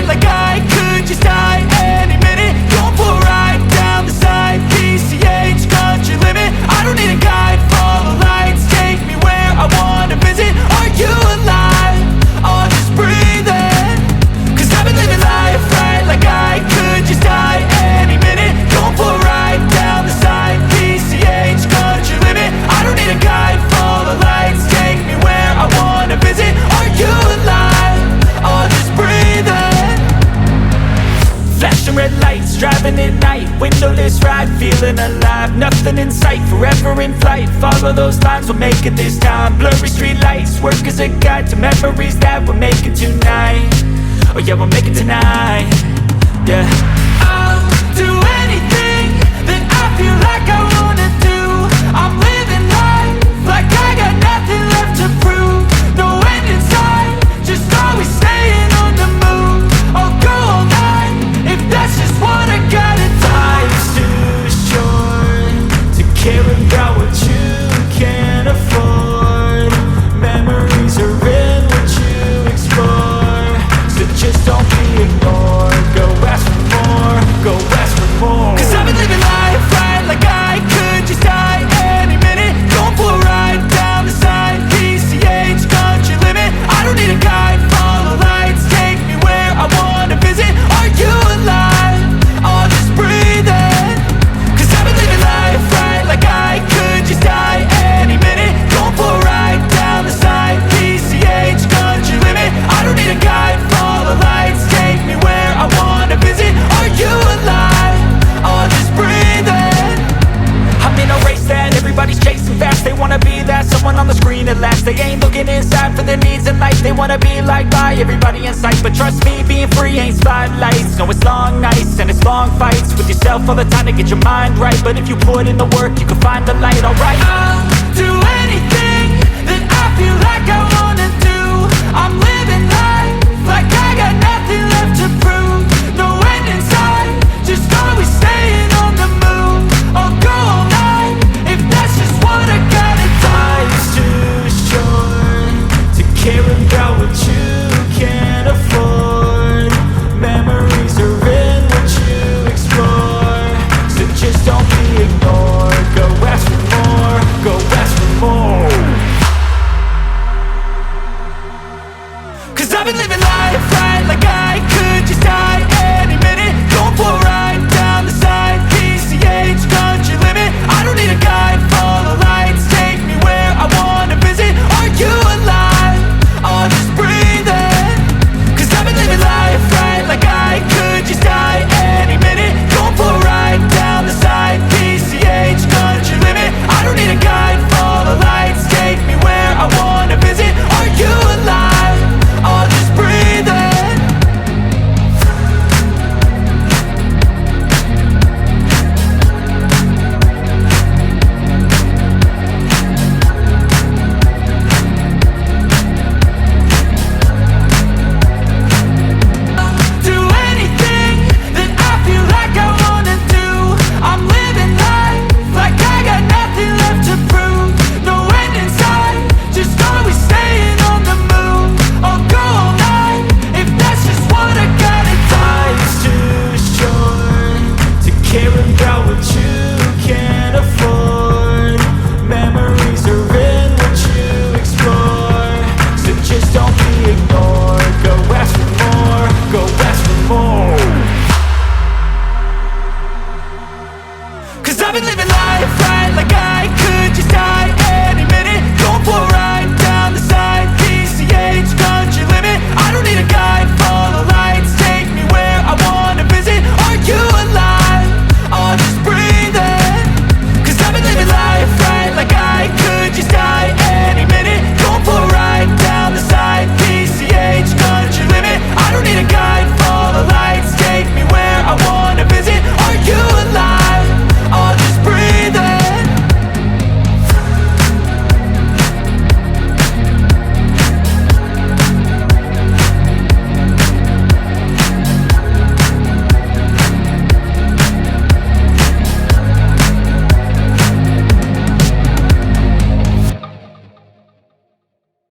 like I could just die any minute. Going for a ride down the side, PCH, country limit. I don't need a guide, follow lights, take me where I wanna visit. Are you alive? Or just breathing? Cause I've been living life right like I could just die any minute. Going for a ride down the side, PCH, country limit. I don't need a guide, follow lights, take me where I wanna visit. Are you alive? Or just breathing? Flashing red lights, driving at night, windowless ride, feeling alive. Nothing in sight, forever in flight. Follow those lines, we'll make it this time. Blurry street lights, work as a guide to memories that we're making tonight. Oh yeah, we'll make it tonight. Yeah. I'll do anything that I feel like I wanna do. I'm living life like I got nothing left to prove. No end in sight, just always staying on the move. I'll go all night if that's just what I gotta do. Life's too short to care about what you can't afford. Memories are in what you explore, so just don't be ignored. Go ask for more, go ask for more. Cause I've been living life right like I could just die any minute. Going for a ride down the side, PCH, country limit. I don't need a guide, follow lights, take me where I wanna visit. Are you alive? Or just breathing? Cause I've been living life right like I could just die any minute. Going for a ride down the side, PCH, country limit. I don't need a guide, follow lights, take me where I wanna visit. Are you alive? Or just breathing? I'm in a race that everybody's chasing fast. They wanna be that someone on the screen at last. They ain't looking inside for their needs in life. They wanna be liked by everybody in sight. But trust me, being free ain't spotlights. No, it's long nights and it's long fights with yourself all the time to get your mind right. But if you put in the work, you can find the light, alright. I'll do anything